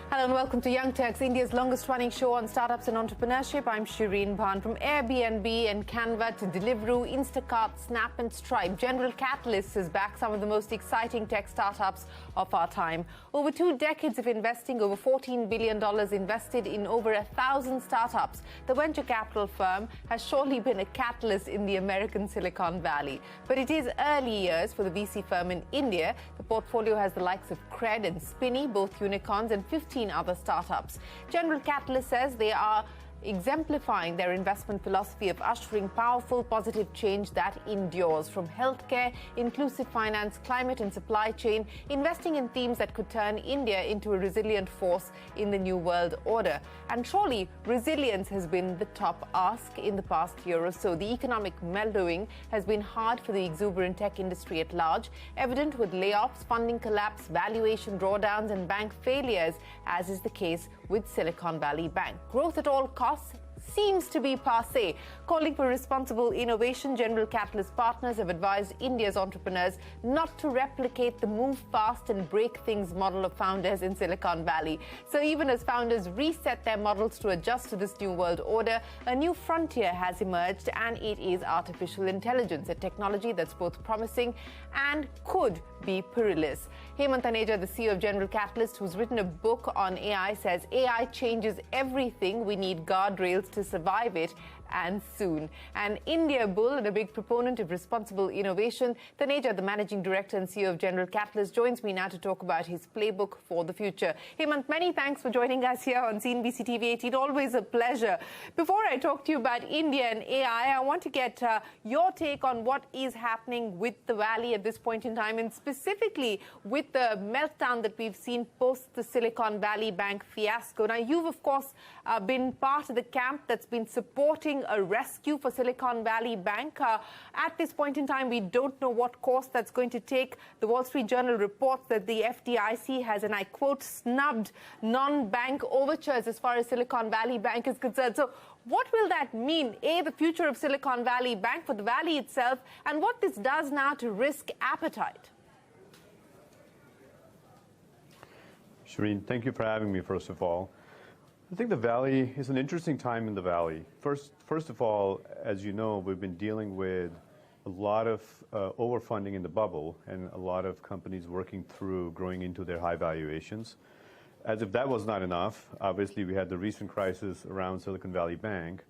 Hello and welcome to Young Turks, India's longest-running show on startups and entrepreneurship. I'm Shireen Bhan. From Airbnb and Canva to Deliveroo, Instacart, Snap and Stripe, General Catalyst has backed some of the most exciting tech startups of our time. Over 2 decades of investing, over $14 billion invested in over 1,000 startups, the venture capital firm has surely been a catalyst in the American Silicon Valley. But it is early years for the VC firm in India. The portfolio has the likes of Cred and Spinny, both unicorns, and 15 other startups. General Catalyst says they are exemplifying their investment philosophy of ushering powerful, positive change that endures. From healthcare, inclusive finance, climate and supply chain, investing in themes that could turn India into a resilient force in the new world order. And surely, resilience has been the top ask in the past year or so. The economic mellowing has been hard for the exuberant tech industry at large, evident with layoffs, funding collapse, valuation drawdowns and bank failures, as is the case with Silicon Valley Bank. Growth at all costs seems to be passé. Calling for responsible innovation, General Catalyst partners have advised India's entrepreneurs not to replicate the move fast and break things model of founders in Silicon Valley. So even as founders reset their models to adjust to this new world order, a new frontier has emerged, and it is artificial intelligence, a technology that's both promising and could be perilous. Hemant Taneja, the CEO of General Catalyst, who's written a book on AI, says AI changes everything. We need guardrails to survive it, and soon. An India bull and a big proponent of responsible innovation, Taneja, the managing director and CEO of General Catalyst, joins me now to talk about his playbook for the future. Hemant, many thanks for joining us here on CNBC-TV18. Always a pleasure. Before I talk to you about India and AI, I want to get your take on what is happening with the Valley at this point in time, and specifically with the meltdown that we've seen post the Silicon Valley Bank fiasco. Now, you've, of course, been part of the camp that's been supporting a rescue for Silicon Valley Bank. At this point in time, we don't know what course that's going to take. The Wall Street Journal reports that the FDIC has, and I quote, snubbed non-bank overtures as far as Silicon Valley Bank is concerned. So what will that mean? A, the future of Silicon Valley Bank, for the Valley itself, and what this does now to risk appetite? Shireen, thank you for having me, first of all. I think the Valley is an interesting time in the Valley. First of all, as you know, we've been dealing with a lot of overfunding in the bubble and a lot of companies working through growing into their high valuations. As if that was not enough, obviously we had the recent crisis around Silicon Valley Bank.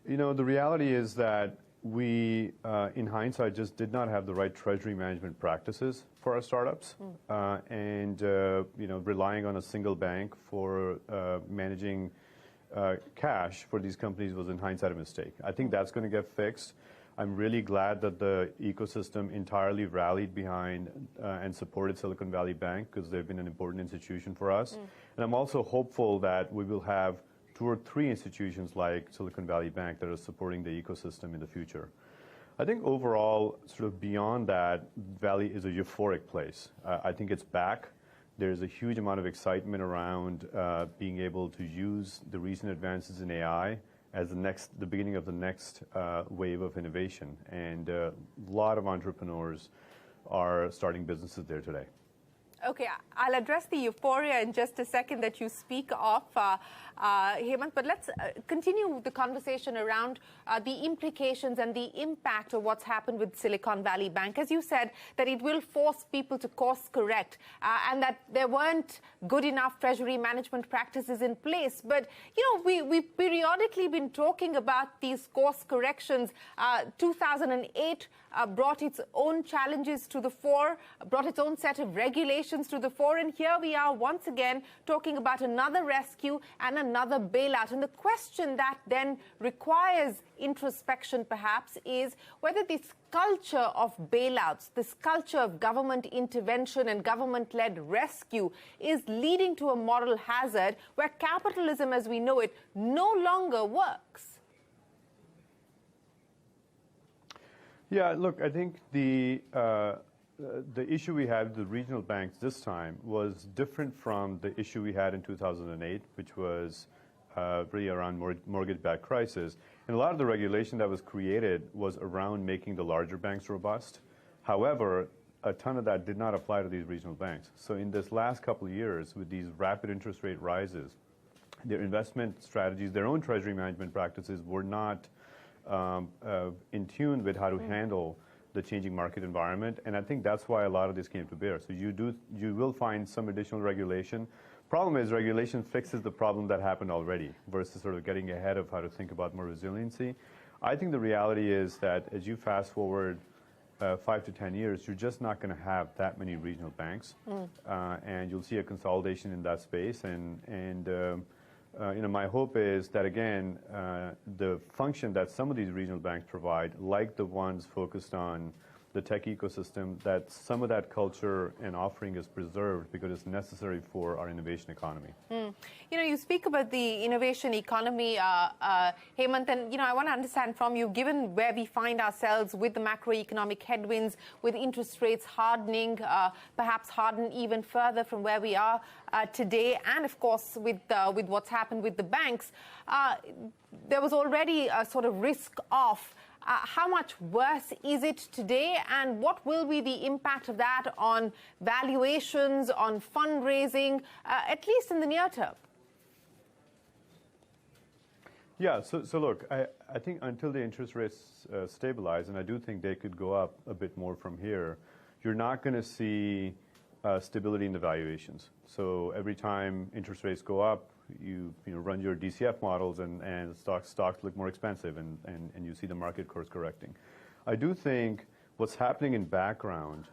You know, the reality is that we, in hindsight, just did not have the right treasury management practices for our startups, and you know, relying on a single bank for managing cash for these companies was, in hindsight, a mistake. I think that's going to get fixed. I'm really glad that the ecosystem entirely rallied behind and supported Silicon Valley Bank, because they've been an important institution for us. And I'm also hopeful that we will have 2 or 3 institutions like Silicon Valley Bank that are supporting the ecosystem in the future. I think overall, sort of beyond that, Valley is a euphoric place. I think it's back. There's a huge amount of excitement around being able to use the recent advances in AI as the beginning of the next wave of innovation. And a lot of entrepreneurs are starting businesses there today. Okay, I'll address the euphoria in just a second that you speak of, Hemant, but let's continue the conversation around the implications and the impact of what's happened with Silicon Valley Bank. As you said, that it will force people to course correct, and that there weren't good enough treasury management practices in place. But, you know, we've periodically been talking about these course corrections. 2008 brought its own challenges to the fore, brought its own set of regulations to the fore, and here we are once again talking about another rescue and another bailout. And the question that then requires introspection perhaps is whether this culture of bailouts, this culture of government intervention and government-led rescue is leading to a moral hazard where capitalism as we know it no longer works. Yeah, look, I think the issue we had with the regional banks this time was different from the issue we had in 2008, which was really around mortgage-backed crisis. And a lot of the regulation that was created was around making the larger banks robust. However, a ton of that did not apply to these regional banks. So in this last couple of years, with these rapid interest rate rises, their investment strategies, their own treasury management practices were not in tune with how to handle the changing market environment, and I think that's why a lot of this came to bear. So you will find some additional regulation. Problem is, regulation fixes the problem that happened already versus sort of getting ahead of how to think about more resiliency. I think the reality is that as you fast forward 5 to 10 years, you're just not going to have that many regional banks, and you'll see a consolidation in that space. My hope is that, again, the function that some of these regional banks provide, like the ones focused on the tech ecosystem, that some of that culture and offering is preserved because it's necessary for our innovation economy. You speak about the innovation economy, Hemant, and, I want to understand from you, given where we find ourselves with the macroeconomic headwinds, with interest rates hardening, perhaps harden even further from where we are today, and, of course, with what's happened with the banks, there was already a sort of risk off. How much worse is it today, and what will be the impact of that on valuations, on fundraising, at least in the near term? Yeah, so look, I think until the interest rates stabilize, and I do think they could go up a bit more from here, you're not going to see stability in the valuations. So every time interest rates go up, you run your DCF models and stocks look more expensive, and you see the market course correcting. I do think what's happening in background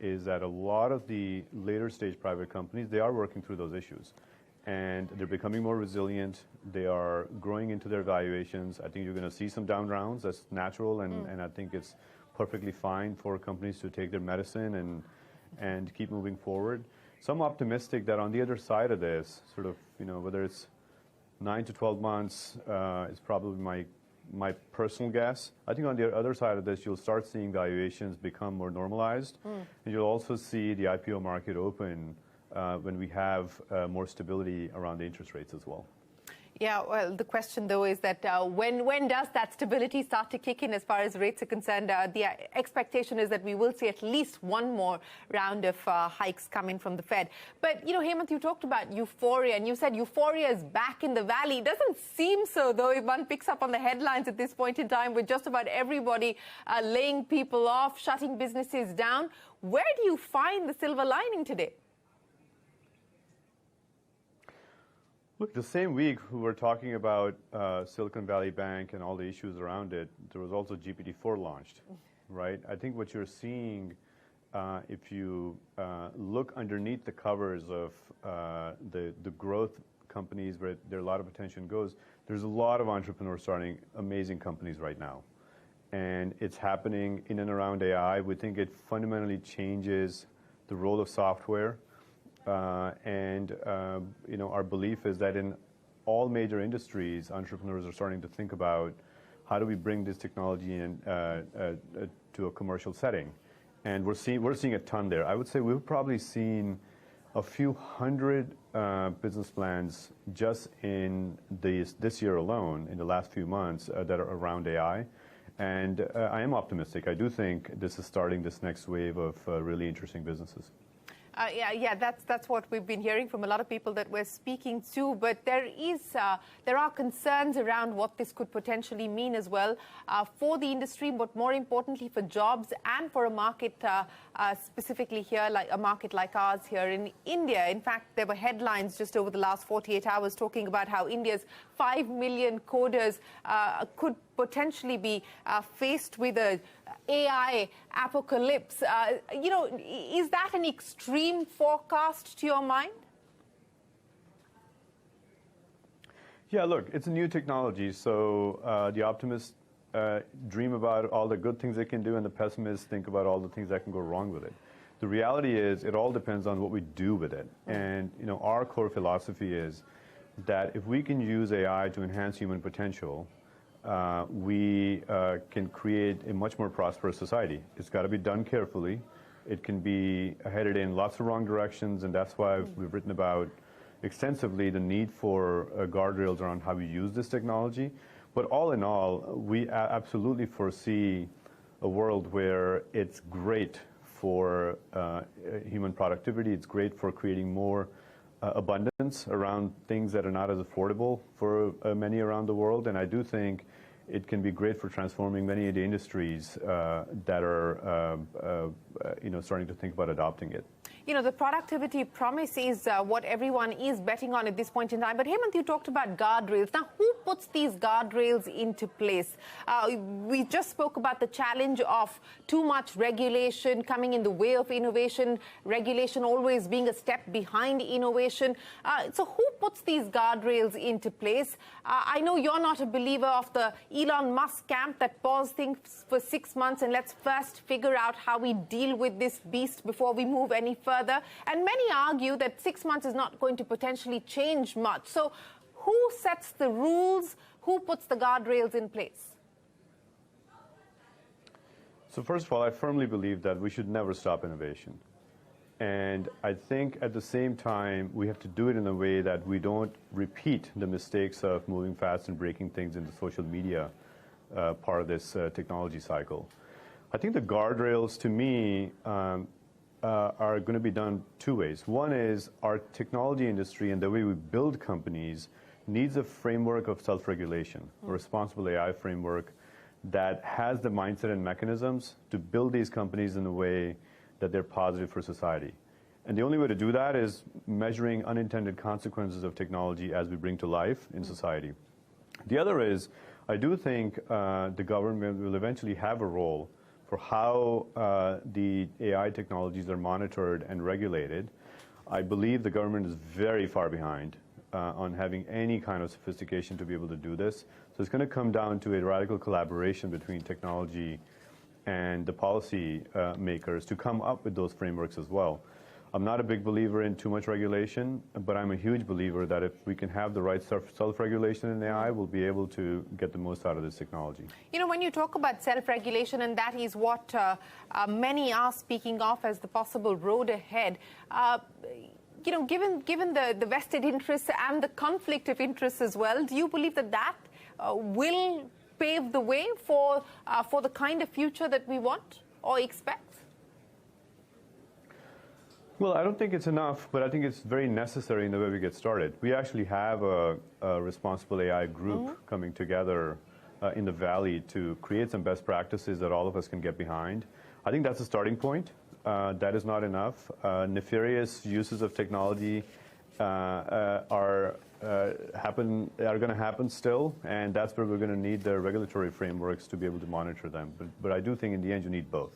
is that a lot of the later stage private companies, they are working through those issues, and they're becoming more resilient. They are growing into their valuations. I think you're going to see some down rounds. That's natural, and I think it's perfectly fine for companies to take their medicine and keep moving forward. So I'm optimistic that on the other side of this, sort of, whether it's 9 to 12 months is probably my personal guess. I think on the other side of this, you'll start seeing valuations become more normalized, and you'll also see the IPO market open when we have more stability around the interest rates as well. Yeah, well, the question, though, is that when does that stability start to kick in as far as rates are concerned? The expectation is that we will see at least one more round of hikes coming from the Fed. But, Hemant, you talked about euphoria, and you said euphoria is back in the valley. It doesn't seem so, though, if one picks up on the headlines at this point in time, with just about everybody laying people off, shutting businesses down. Where do you find the silver lining today? Look, the same week we were talking about Silicon Valley Bank and all the issues around it, there was also GPT-4 launched, right? I think what you're seeing, if you look underneath the covers of the growth companies where a lot of attention goes, there's a lot of entrepreneurs starting amazing companies right now. And it's happening in and around AI. We think it fundamentally changes the role of software. Our belief is that in all major industries, entrepreneurs are starting to think about how do we bring this technology in to a commercial setting, and we're seeing a ton there. I would say we've probably seen a few hundred business plans just in this year alone, in the last few months, that are around AI, and I am optimistic. I do think this is starting this next wave of really interesting businesses. Yeah, that's what we've been hearing from a lot of people that we're speaking to. But there are concerns around what this could potentially mean as well for the industry, but more importantly for jobs and for a market specifically here, like a market like ours here in India. In fact, there were headlines just over the last 48 hours talking about how India's 5 million coders could potentially be faced with a AI apocalypse. Is that an extreme forecast to your mind? Yeah, look, it's a new technology, so the optimists dream about all the good things it can do, and the pessimists think about all the things that can go wrong with it. The reality is, it all depends on what we do with it. And our core philosophy is that if we can use AI to enhance human potential, we can create a much more prosperous society. It's got to be done carefully. It can be headed in lots of wrong directions, and that's why we've written about extensively the need for guardrails around how we use this technology. But all in all, we absolutely foresee a world where it's great for human productivity. It's great for creating more abundance around things that are not as affordable for many around the world. And I do think it can be great for transforming many of the industries that are starting to think about adopting it. You know, the productivity promise is what everyone is betting on at this point in time. But Hemant, you talked about guardrails. Now, who puts these guardrails into place? We just spoke about the challenge of too much regulation coming in the way of innovation, regulation always being a step behind innovation. So who puts these guardrails into place? I know you're not a believer of the Elon Musk camp that pause things for 6 months and let's first figure out how we deal with this beast before we move any further. And many argue that 6 months is not going to potentially change much. So who sets the rules? Who puts the guardrails in place? So first of all, I firmly believe that we should never stop innovation. And I think at the same time, we have to do it in a way that we don't repeat the mistakes of moving fast and breaking things in the social media part of this technology cycle. I think the guardrails, to me, are going to be done two ways. One is our technology industry and the way we build companies needs a framework of self-regulation, a responsible AI framework that has the mindset and mechanisms to build these companies in a way that they're positive for society. And the only way to do that is measuring unintended consequences of technology as we bring to life in society. The other is, I do think the government will eventually have a role for how the AI technologies are monitored and regulated. I believe the government is very far behind on having any kind of sophistication to be able to do this. So it's going to come down to a radical collaboration between technology and the policy makers to come up with those frameworks as well. I'm not a big believer in too much regulation, but I'm a huge believer that if we can have the right self-regulation in AI, we'll be able to get the most out of this technology. You know, when you talk about self-regulation, and that is what many are speaking of as the possible road ahead, you know, given the vested interests and the conflict of interests as well, do you believe that that will pave the way for the kind of future that we want or expect? Well, I don't think it's enough, but I think it's very necessary in the way we get started. We actually have a responsible AI group coming together in the Valley to create some best practices that all of us can get behind. I think that's a starting point. That is not enough. Nefarious uses of technology are going to happen still, and that's where we're going to need the regulatory frameworks to be able to monitor them. But I do think in the end you need both.